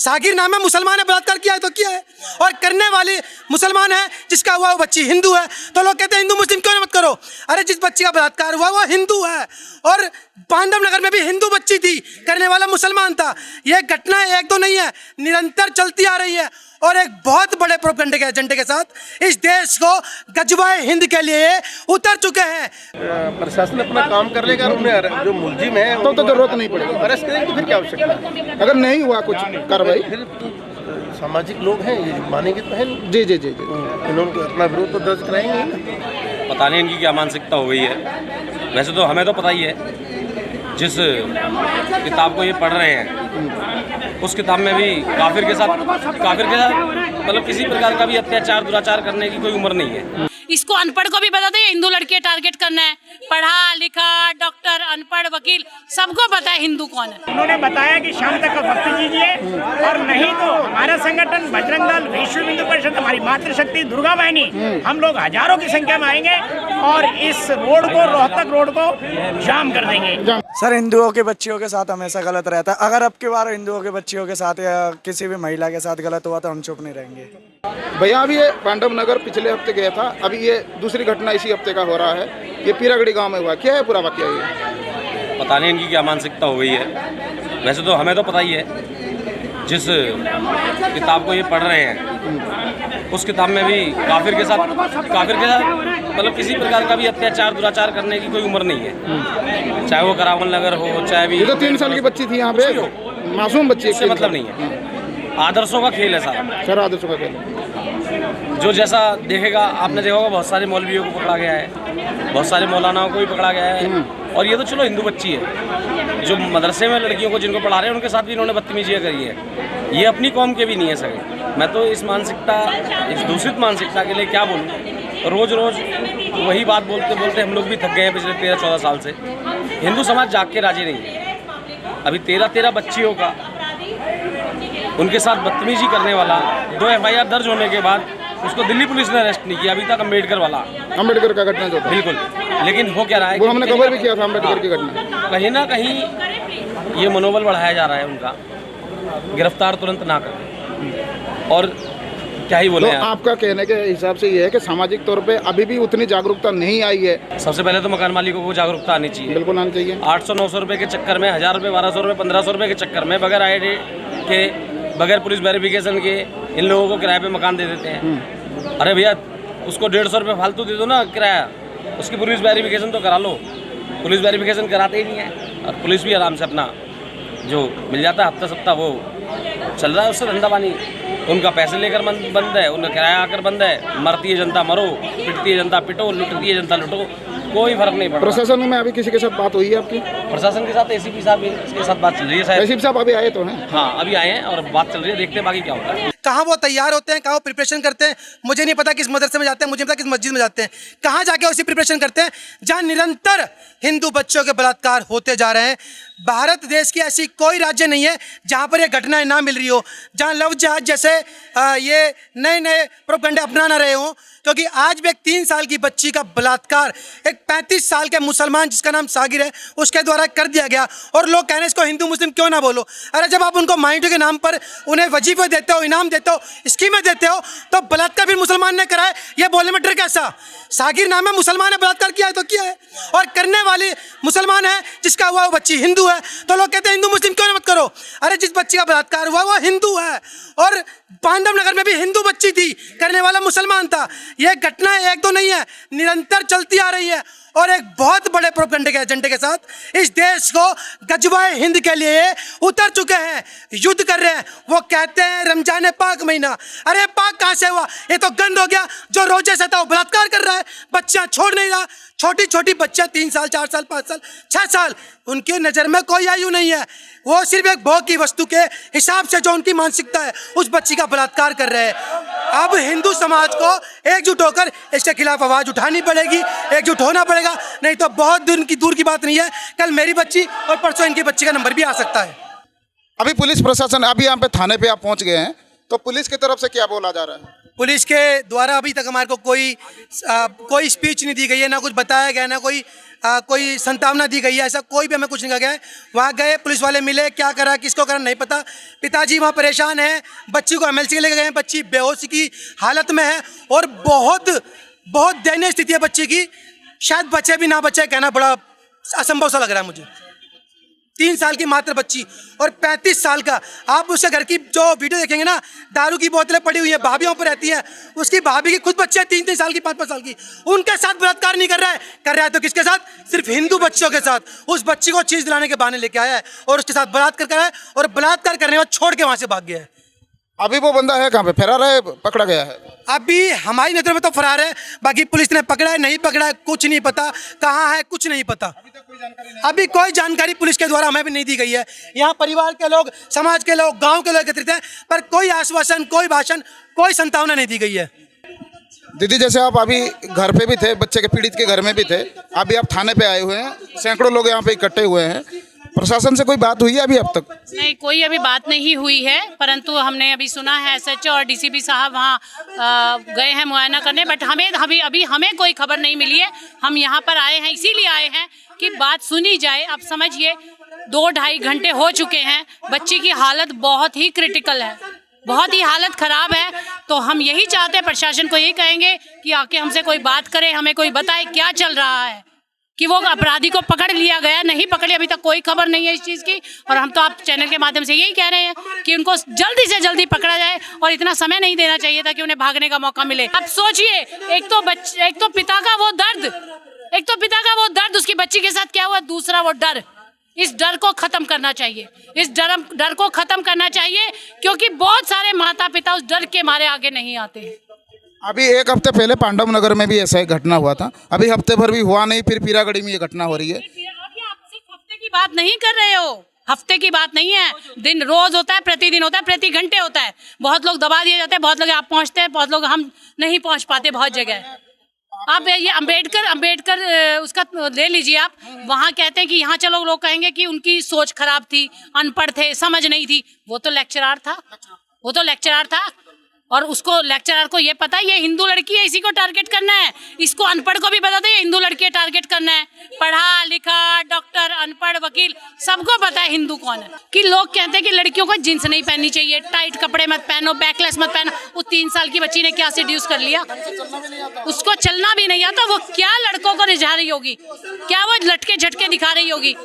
सागिर नाम है, मुसलमान है, बलात्कार किया है तो किया है, और करने वाली मुसलमान है, जिसका हुआ वो बच्ची हिंदू है। तो लोग कहते हैं हिंदू मुस्लिम क्यों मत करो। अरे जिस बच्ची का बलात्कार हुआ वो हिंदू है, और पांडव नगर में भी हिंदू बच्ची थी, करने वाला मुसलमान था। यह घटना एक दो नहीं है, निरंतर चलती आ रही है, और एक बहुत बड़े प्रोपेगेंडे के एजेंडे के साथ इस देश को गजवाए हिंद के लिए उतर चुके हैं। प्रशासन अपना काम कर लेगा, उन्हें जो मुलजिम है तो जरूरत नहीं पड़ेगी, अरेस्ट करेंगे तो फिर क्या आवश्यकता है? अगर नहीं हुआ कुछ कार्रवाई, फिर सामाजिक लोग हैं, ये मानेंगे तो है नहीं। जी जी जी जी, इन्होंने अपना विरोध तो दर्ज कराएंगे ही। पता नहीं इनकी क्या मानसिकता हो गई है। वैसे तो हमें तो पता ही है, जिस किताब को ये पढ़ रहे हैं उस किताब में भी काफिर के साथ मतलब किसी प्रकार का भी अत्याचार दुराचार करने की कोई उम्र नहीं है। इसको अनपढ़ को भी पता था हिंदू लड़के टारगेट करना है। पढ़ा लिखा डॉक्टर, अनपढ़, वकील, सबको पता है हिंदू कौन है। उन्होंने बताया कि शाम तक का भक्ति कीजिए, और नहीं तो हमारा संगठन बजरंग दल, विश्व हिंदू परिषद, हमारी मातृशक्ति दुर्गा वाहिनी, हम लोग हजारों की संख्या में आएंगे और इस रोड को, रोहतक रोड को जाम कर देंगे। सर, हिंदुओं के बच्चियों के साथ हमेशा गलत रहता है। अगर अब की बार हिंदुओं के बच्चियों के साथ या किसी भी महिला के साथ गलत हुआ तो हम चुप नहीं रहेंगे। भैया अभी ये पांडव नगर पिछले हफ्ते गया था, अभी ये दूसरी घटना इसी हफ्ते का हो रहा है, ये पीरागढ़ी गांव में हुआ। क्या है पूरा वाकया ये? पता नहीं इनकी क्या मानसिकता हो गई है। वैसे तो हमें तो पता ही है, जिस किताब को ये पढ़ रहे हैं उस किताब में भी काफिर के साथ मतलब किसी प्रकार का भी अत्याचार दुराचार करने की कोई उम्र नहीं है। चाहे वो करावल नगर हो, चाहे भी ये तो 3 साल की बच्ची थी यहाँ पे, मासूम बच्ची, इससे मतलब नहीं है। आदर्शों का खेल है सारा। सर आदर्शों का खेल, जो जैसा देखेगा, आपने देखा होगा बहुत सारे मौलवियों को पकड़ा गया है, बहुत सारे मौलानाओं को भी पकड़ा गया है। और ये तो चलो हिंदू बच्ची है, जो मदरसे में लड़कियों को जिनको पढ़ा रहे हैं उनके साथ भी इन्होंने बदतमीजियाँ करी है। ये अपनी कौम के भी नहीं है सके। मैं तो इस मानसिकता, इस दूषित मानसिकता के लिए क्या बोलूँ। रोज़ रोज़ वही बात बोलते बोलते हम लोग भी थक गए हैं पिछले 13-14 साल से। हिंदू समाज जाग के राजी नहीं है। अभी 13 बच्चियों का उनके साथ बदतमीजी करने वाला 2 FIR दर्ज होने के बाद उसको दिल्ली पुलिस ने अरेस्ट नहीं किया अभी तक। अम्बेडकर का घटना जो था, बिल्कुल। लेकिन हो क्या रहा है, वो हमने कवर भी किया था अम्बेडकर की घटना। कहीं ना कहीं ये मनोबल बढ़ाया जा रहा है उनका, गिरफ्तार तुरंत ना करें। और क्या ही बोले तो आपका कहने के हिसाब से ये है कि सामाजिक तौर पे अभी भी उतनी जागरूकता नहीं आई है। सबसे पहले तो मकान मालिकों को जागरूकता आनी चाहिए। बिल्कुल आनी चाहिए। 800-900 रुपये के चक्कर में, 1000 रुपये, 1200 रुपये, 1500 रुपये के चक्कर में बगैर ID के, बगैर पुलिस वेरिफिकेशन के इन लोगों को किराए पे मकान दे देते हैं। अरे भैया, उसको 150 रुपये फालतू दे दो ना किराया, उसकी पुलिस वेरिफिकेशन तो करा लो। पुलिस वेरिफिकेशन कराते ही नहीं है, और पुलिस भी आराम से अपना जो मिल जाता है हफ्ता सप्ताह वो चल रहा है, उससे धंधा पानी। उनका पैसे लेकर बंद है, उनका किराया आकर बंद है। मरती है जनता मरो, पिटती है जनता पिटो, लुटती है जनता लुटो, कोई फर्क नहीं पड़ता। प्रशासन में अभी किसी के साथ बात हुई है आपकी? प्रशासन के साथ ACP साहब के साथ बात चल रही है शायद। ACP साहब अभी आए तो हैं? हाँ, अभी आए हैं और बात चल रही है, देखते हैं बाकी क्या होता है। कहाँ वो तैयार होते हैं, कहाँ वो प्रिपरेशन करते हैं, मुझे नहीं पता किस मदरसे में जाते हैं, मुझे नहीं पता किस मस्जिद में जाते हैं, कहाँ जाके उसी प्रिपरेशन करते हैं जहाँ निरंतर हिंदू बच्चों के बलात्कार होते जा रहे हैं। भारत देश की ऐसी कोई राज्य नहीं है जहाँ पर ये घटनाएं ना मिल रही हो, जहाँ लव जिहाद जैसे ये नए नए प्रोपेगेंडे अपना ना रहे हों। क्योंकि आज भी एक 3 साल की बच्ची का बलात्कार एक 35 साल के मुसलमान जिसका नाम सागिर है उसके द्वारा कर दिया गया, और लोग कह रहे हैं इसको हिंदू मुस्लिम क्यों ना बोलो। अरे जब आप उनको माइंड के नाम पर उन्हें वजीफे देते हो, इनाम देते हो, स्कीमें देते हो, तो बलात्कार भी मुसलमान ने करा है, ये बोलने में डर कैसा। सागिर नाम है, मुसलमान ने बलात्कार किया है तो किया है, और करने वाली मुसलमान है, जिसका हुआ वो बच्ची हिंदू है। तो लोग कहते हैं हिंदू मुस्लिम क्यों मत करो। अरे जिस बच्ची का बलात्कार हुआ वो हिंदू है, और पांडव नगर में भी हिंदू बच्ची थी, करने वाला मुसलमान था। यह घटना एक दो नहीं है, निरंतर चलती आ रही है, और एक बहुत बड़े प्रोपेगेंडे के एजेंडे के साथ इस देश को गजवाए हिंद के लिए उतर चुके हैं, युद्ध कर रहे हैं। वो कहते हैं रमजान पाक महीना, अरे पाक कहाँ से हुआ, ये तो गंद हो गया। जो रोजे से था वो बलात्कार कर रहा है, बच्चा छोड़ नहीं रहा। छोटी छोटी बच्चा 3 साल, 4 साल, 5 साल, 6 साल, उनकी नज़र में कोई आयु नहीं है। वो सिर्फ एक भोग की वस्तु के हिसाब से जो उनकी मानसिकता है उस बच्ची का बलात्कार कर रहे हैं। अब हिंदू समाज को एकजुट होकर इसके खिलाफ आवाज़ उठानी पड़ेगी, एकजुट होना पड़ेगा, नहीं तो बहुत दूर की बात नहीं है, कल मेरी बच्ची और परसों इनकी बच्ची का नंबर भी आ सकता है। अभी पुलिस प्रशासन, अभी यहाँ पे थाने पे आप पहुँच गए हैं, तो पुलिस की तरफ से क्या बोला जा रहा है? पुलिस के द्वारा अभी तक हमारे को कोई स्पीच नहीं दी गई है, ना कुछ बताया गया, ना कोई संतावना दी गई है, ऐसा कोई भी हमें कुछ नहीं कहा गया है। वहाँ गए, पुलिस वाले मिले, क्या करा किसको करा नहीं पता। पिताजी वहाँ परेशान हैं, बच्ची को एमएलसी के लेके गए हैं, बच्ची बेहोशी की हालत में है और बहुत बहुत दयनीय स्थिति है बच्ची की। शायद बच्चे भी ना बच्चे, कहना बड़ा असंभव सा लग रहा है मुझे। 3 साल की मात्र बच्ची और 35 साल का। आप उसके घर की जो वीडियो देखेंगे ना, दारू की बोतलें पड़ी हुई है, भाभी वहाँ पर रहती है, उसकी भाभी की खुद बच्चे 3-3 साल की, 5-5 साल की, उनके साथ बलात्कार नहीं कर रहा है तो किसके साथ? सिर्फ हिंदू बच्चों के साथ। उस बच्ची को चीज दिलाने के बहाने लेके आया है और उसके साथ बलात्कार करा है और बलात्कार करने के बाद छोड़ के वहां से भाग गया है। अभी वो बंदा है कहाँ पे, फरार है, पकड़ा गया है? अभी हमारी नजर में तो फरार है, बाकी पुलिस ने पकड़ा है नहीं पकड़ा है कुछ नहीं पता, कहाँ है कुछ नहीं पता। अभी कोई जानकारी पुलिस के द्वारा हमें भी नहीं दी गई है। यहाँ परिवार के लोग, समाज के लोग, गांव के लोग एकत्रित हैं, पर कोई आश्वासन, कोई भाषण, कोई संतावना नहीं दी गई है। दीदी, जैसे आप अभी घर पे भी थे, बच्चे के पीड़ित के घर में भी थे, अभी आप थाने पे आए हुए हैं, सैकड़ों लोग यहाँ पे इकट्ठे हुए हैं, प्रशासन से कोई बात हुई है अभी अब तक? नहीं, कोई अभी बात नहीं हुई है, परंतु हमने अभी सुना है एसएचओ और डीसीपी साहब वहाँ गए हैं मुआयना करने, बट हमें कोई खबर नहीं मिली है। हम यहाँ पर आए हैं, इसीलिए आए हैं कि बात सुनी जाए। अब समझिए 2-2.5 घंटे हो चुके हैं, बच्ची की हालत बहुत ही क्रिटिकल है, बहुत ही हालत ख़राब है। तो हम यही चाहते हैं, प्रशासन को यही कहेंगे कि आके हमसे कोई बात करे, हमें कोई बताए क्या चल रहा है, कि वो अपराधी को पकड़ लिया गया नहीं पकड़े, अभी तक कोई खबर नहीं है इस चीज़ की। और हम तो आप चैनल के माध्यम से यही कह रहे हैं कि उनको जल्दी से जल्दी पकड़ा जाए और इतना समय नहीं देना चाहिए था कि उन्हें भागने का मौका मिले। अब सोचिए, एक तो पिता का वो दर्द, उसकी बच्ची के साथ क्या हुआ, दूसरा वो डर। इस डर को खत्म करना चाहिए, इस डर को खत्म करना चाहिए, क्योंकि बहुत सारे माता पिता उस डर के मारे आगे नहीं आते हैं। अभी 1 हफ्ते पहले पांडव नगर में भी ऐसा ही घटना हुआ था, अभी हफ्ते भर भी हुआ नहीं, फिर पीरागढ़ी में ये घटना हो रही है। अभी आप सिर्फ हफ्ते की बात नहीं कर रहे हो, हफ्ते की बात नहीं है, दिन रोज होता है, प्रतिदिन होता है, प्रति घंटे होता है। बहुत लोग दबा दिए जाते हैं, बहुत लोग आप पहुंचते हैं, बहुत लोग हम नहीं पहुंच पाते बहुत जगह। आप ये अंबेडकर उसका ले लीजिए आप, वहाँ कहते हैं कि यहाँ चलो, लोग कहेंगे कि उनकी सोच खराब थी, अनपढ़ थे, समझ नहीं थी। वो तो लेक्चरार था और उसको लेक्चरर को ये पता है ये हिंदू लड़की है, इसी को टारगेट करना है। इसको अनपढ़ को भी पता था ये हिंदू लड़की है, टारगेट करना है। पढ़ा लिखा डॉक्टर, अनपढ़ वकील, सबको पता है हिंदू कौन है। कि लोग कहते हैं कि लड़कियों को जींस नहीं पहननी चाहिए, टाइट कपड़े मत पहनो, बैकलेस मत पहनो। वो 3 साल की बच्ची ने क्या सेड्यूस कर लिया, उसको चलना भी नहीं आता, वो क्या लड़कों को रिझा रही होगी, क्या वो लटके झटके दिखा रही होगी।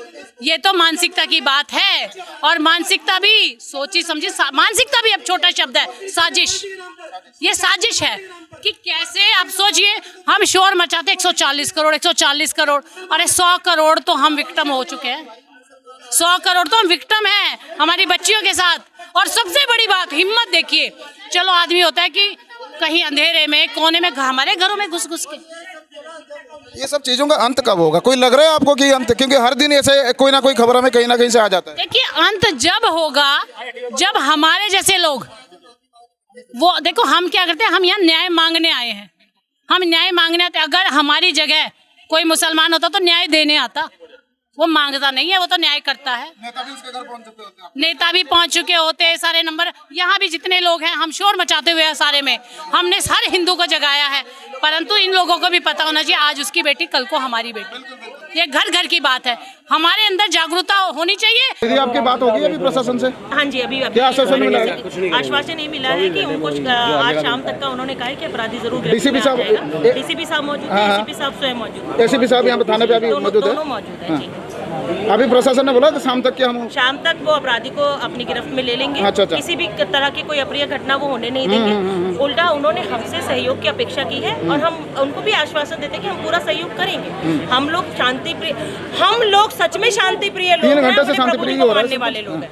ये तो मानसिकता की बात है, और मानसिकता भी सोची समझी, मानसिकता भी अब छोटा शब्द है, साजिश। ये साजिश है कि कैसे, आप सोचिए, हम शोर मचाते 140 करोड़, अरे 100 करोड़ तो हम विक्टिम हो चुके हैं, 100 करोड़ तो हम विक्टिम हैं हमारी बच्चियों के साथ। और सबसे बड़ी बात, हिम्मत देखिए, चलो आदमी होता है कि कहीं अंधेरे में कोने में हमारे घरों में घुस के। ये सब चीजों का अंत कब होगा, कोई लग रहा है आपको कि अंत? क्योंकि हर दिन ऐसे कोई ना कोई खबर हमें कहीं ना कहीं से आ जाता है। देखिए, अंत जब होगा जब हमारे जैसे लोग, वो देखो, हम क्या करते हैं, हम यहाँ न्याय मांगने आए हैं, हम न्याय मांगने आते। अगर हमारी जगह कोई मुसलमान होता तो न्याय देने आता, वो मांगता नहीं है, वो तो न्याय करता है। नेता भी पहुंच चुके होते हैं, सारे नंबर, यहाँ भी जितने लोग हैं, हम शोर मचाते हुए हैं सारे में, हमने हर हिंदू को जगाया है। परंतु इन लोगों को भी पता होना चाहिए, आज उसकी बेटी कल को हमारी बेटी, ये घर घर की बात है, हमारे अंदर जागरूकता होनी चाहिए। दीदी, आपकी बात होगी अभी प्रशासन से? हाँ जी, अभी क्या आश्वासन मिला है? आश्वासन ये मिला है कि उनको आज शाम तक का उन्होंने कहा है कि अपराधी जरूर डीसीपी साहब मौजूद है, एसीपी साहब स्वयं मौजूद है, एसीपी साहब यहाँ पे थाने पे अभी मौजूद है, दोनों मौजूद है जी। अभी प्रशासन ने बोला कि शाम तक क्या हम शाम तक वो अपराधी को अपनी गिरफ्त में ले लेंगे। अच्छा। किसी भी तरह की कोई अप्रिय घटना वो होने नहीं देंगे। उल्टा उन्होंने हमसे सहयोग की अपेक्षा की है और हम उनको भी आश्वासन देते हैं कि हम पूरा सहयोग करेंगे। हम लोग शांति प्रिय, हम लोग सच में शांति प्रिय लोग हैं, 3 घंटे से शांति प्रिय हो रहा है, वाले लोग हैं।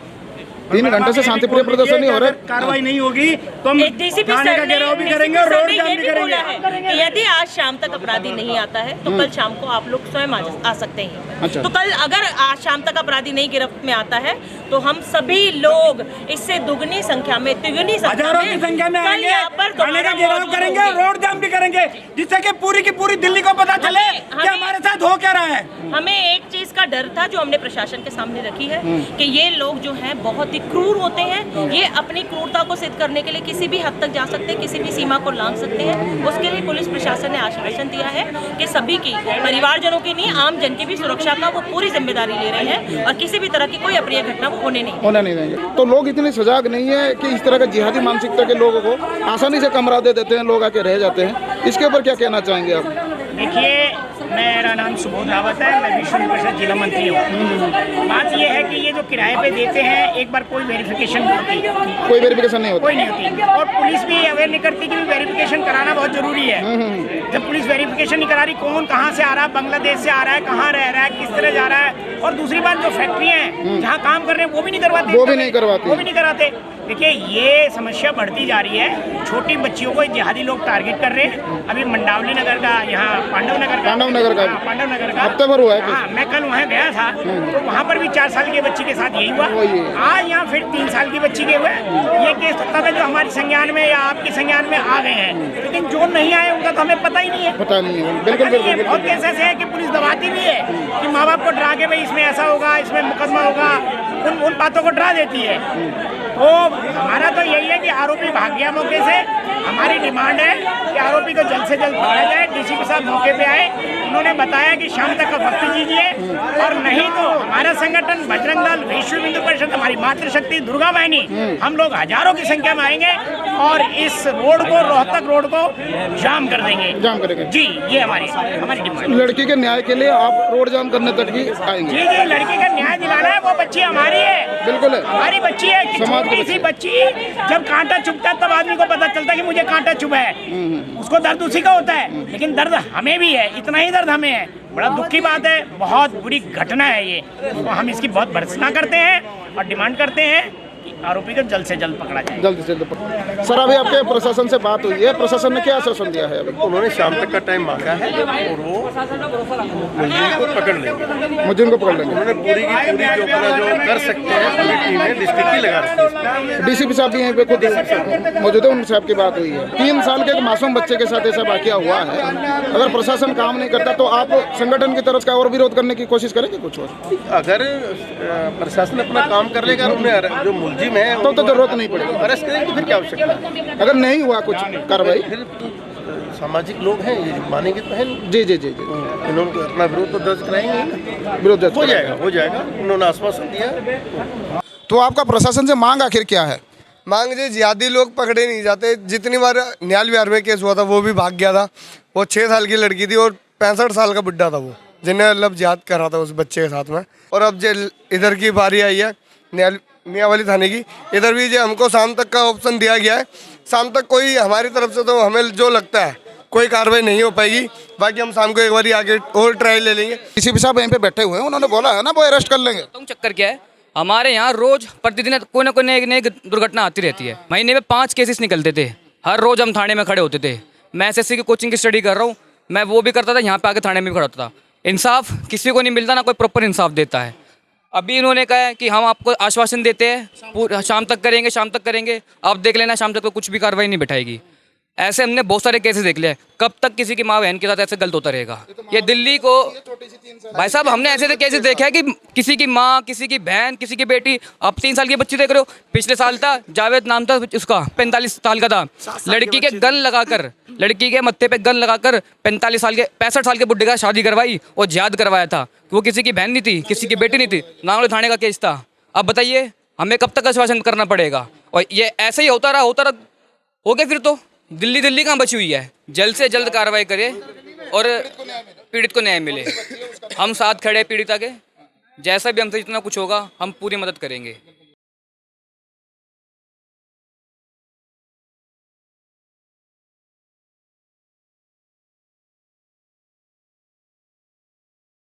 3 घंटे से शांतिप्रिय प्रदर्शन नहीं हो रहा है। कार्रवाई नहीं होगी तो हम थाने का घेराव भी करेंगे और रोड जाम भी करेंगे। यदि आज शाम तक अपराधी नहीं आता है तो कल शाम को आप लोग स्वयं आ सकते हैं। अच्छा। तो कल अगर आज शाम तक अपराधी नहीं गिरफ्त में आता है तो हम सभी लोग इससे दुगनी संख्या में, तिगुनी हजारों की संख्या में आएंगे, थाने का घेराव करेंगे और रोड जाम भी करेंगे, जिससे कि पूरी की पूरी दिल्ली को पता चले कि हमारे साथ हो क्या रहा है। हमें एक चीज का डर था जो हमने प्रशासन के सामने रखी है कि ये लोग जो हैं बहुत भी क्रूर होते हैं। ये अपनी क्रूरता को सिद्ध करने के लिए किसी भी हद तक जा सकते हैं, किसी भी सीमा को लांघ सकते हैं। उसके लिए पुलिस प्रशासन ने आश्वासन दिया है कि सभी की, परिवारजनों की नहीं, आम जन की भी सुरक्षा का वो पूरी जिम्मेदारी ले रहे हैं और किसी भी तरह की कोई अप्रिय घटना वो होने नहीं देंगे। तो लोग इतने सजाग नहीं है कि इस तरह का जिहादी मानसिकता के लोगों को आसानी से कमरा दे देते हैं, लोग आके रह जाते हैं। इसके ऊपर क्या कहना चाहेंगे आप? देखिए, मेरा नाम सुबोध रावत है, मैं विश्व हिंदू परिषद जिला मंत्री हूँ। बात यह है कि ये जो किराए पे देते हैं, एक बार कोई वेरिफिकेशन नहीं होती, कोई वेरिफिकेशन नहीं होती, कोई नहीं होती, और पुलिस भी अवेयर नहीं करती कि वेरिफिकेशन कराना बहुत जरूरी है। जब पुलिस वेरिफिकेशन नहीं करा रही, कौन कहाँ से आ रहा है, बांग्लादेश से आ रहा है, कहाँ रह रहा है, किस तरह जा रहा है, और दूसरी बात जो फैक्ट्रियाँ हैं जहाँ काम कर रहे हैं वो भी नहीं करवाते, वो भी नहीं कराते। देखिए, ये समस्या बढ़ती जा रही है। छोटी बच्चियों को जिहादी लोग टारगेट कर रहे हैं। अभी मंडावली नगर का, यहाँ पांडव नगर का हफ्ते भर हुआ है। हाँ, मैं कल वहाँ गया था, तो वहाँ पर भी 4 साल की बच्ची के साथ यही हुआ। आज यहाँ फिर 3 साल की बच्ची के हुए। ये केस तब तक जो हमारे संज्ञान में या आपके संज्ञान में आ गए हैं, लेकिन जो नहीं आए उनका तो हमें पता ही नहीं है। बिल्कुल। बहुत केस ऐसे है कि पुलिस दबाती भी है कि माँ बाप को डरा के भाई इसमें ऐसा होगा, इसमें मुकदमा होगा, उन बातों को डरा देती है। तो हमारा तो यही है कि आरोपी भाग गया मौके से। हमारी डिमांड है कि आरोपी को जल्द से जल्द पकड़ा जाए। डीसीपी साहब मौके पे आए, उन्होंने बताया कि शाम तक का वक्त दीजिए, और नहीं तो हमारा संगठन बजरंग दल, विश्व हिंदू परिषद, हमारी मातृशक्ति दुर्गा वाहिनी, हम लोग हजारों की संख्या में आएंगे और इस रोड को, रोहतक रोड को जाम कर देंगे। जी, ये हमारी डिमांड। लड़की के न्याय के लिए आप रोड जाम करने तक भी आएंगे? जी, लड़की का न्याय दिलाना है। वो बच्ची हमारी है, बिल्कुल हमारी बच्ची है। छोटी सी बच्ची, जब कांटा चुभता है तब आदमी को पता चलता है कि मुझे कांटा चुभा है, उसको दर्द उसी का होता है, लेकिन दर्द हमें भी है, इतना ही दर्द हमें है। बड़ा दुख की बात है, बहुत बुरी घटना है ये। तो हम इसकी बहुत भर्त्सना करते हैं और डिमांड करते हैं कि आरोपी को जल्द से जल्द पकड़ा जाए। जल्द से जल्द। सर, अभी आपके प्रशासन से बात हुई है, प्रशासन ने क्या आश्वासन दिया है? अभी उन्होंने शाम तक का टाइम मांगा है और वो मुलजिम को पकड़ लेंगे। मुलजिम को पकड़ लेंगे। उन्होंने पूरी की पूरी जो कर सकते हैं पूरी टीमें डिस्ट्रिक्ट की लगा रखी है। डीसीपी साहब भी यहीं पे खुद मौजूद है, उनसे आपकी बात हुई है। 3 साल के एक मासूम बच्चे के साथ ऐसा वाकया हुआ है। अगर प्रशासन काम नहीं करता तो आप संगठन की तरफ से और विरोध करने की कोशिश करेंगे कुछ और? अगर प्रशासन अपना काम कर लेगा, उन्हें जो मुलजिम है तो जरूरत नहीं पड़ेगी, अरेस्ट करेंगे, फिर क्या आवश्यकता है? अगर नहीं हुआ कुछ कार्रवाई, फिर सामाजिक लोग हैं, ये मानेंगे तो है। जी, इन्होंने अपना विरोध तो दर्ज कराएंगे, विरोध दर्ज हो जाएगा। उन्होंने आश्वासन दिया। तो आपका प्रशासन से मांग आखिर क्या है? मांग जी, जिहादी लोग पकड़े नहीं जाते। जितनी बार न्याल विहार में केस हुआ था वो भी भाग गया था। वो 6 साल की लड़की थी और 65 साल का बुढ़ा था वो, जिन्हें मतलब जिहाद कर रहा था उस बच्चे के साथ में। और अब इधर की बारी आई है न्याल मियाँवाली थाने की, इधर भी जो हमको शाम तक का ऑप्शन दिया गया है। शाम तक कोई हमारी तरफ से तो हमें जो लगता है कोई कार्रवाई नहीं हो पाएगी। बाकी हम शाम को एक बार आगे और ट्रायल ले लेंगे। डीसीपी साहब यहीं पे बैठे हुए हैं, उन्होंने बोला है ना वो अरेस्ट कर लेंगे। तो चक्कर क्या है, हमारे यहाँ रोज प्रतिदिन कोई ना कोई नई दुर्घटना आती रहती है। महीने में 5 केसेस निकलते थे, हर रोज हम थाने में खड़े होते थे। मैं एसएससी की कोचिंग की स्टडी कर रहा हूँ, मैं वो भी करता था, यहाँ पे आके थाने में भी खड़ा होता था। इंसाफ किसी को नहीं मिलता, ना कोई प्रॉपर इंसाफ देता है। अभी इन्होंने कहा है कि हम आपको आश्वासन देते हैं, शाम तक करेंगे, आप देख लेना, शाम तक तो कुछ भी कार्रवाई नहीं बैठाएगी। ऐसे हमने बहुत सारे केसेस देख लिए। कब तक किसी की माँ बहन के साथ ऐसे गलत होता रहेगा? ये दिल्ली को भाई साहब, हमने ऐसे केसेस देखे हैं कि किसी की माँ, किसी की बहन, किसी की बेटी। अब 3 साल की बच्ची देख रहे हो, पिछले साल था जावेद नाम था उसका, 45 साल का था। लड़की के गन लगाकर, लड़की के मत्थे पे गन लगाकर 65 साल के बुढ़े का शादी करवाई और जिहाद करवाया था। वो किसी की बहन नहीं थी, किसी की बेटी नहीं थी, नांगल थाने का केस था। अब बताइए हमें कब तक आश्वासन करना पड़ेगा? और ये ऐसे ही होता रहा हो गया। फिर तो दिल्ली कहाँ बची हुई है? जल्द से जल्द कार्रवाई करे और पीड़ित को न्याय मिले। हम साथ खड़े पीड़िता के, जैसा भी हमसे जितना कुछ होगा हम पूरी मदद करेंगे।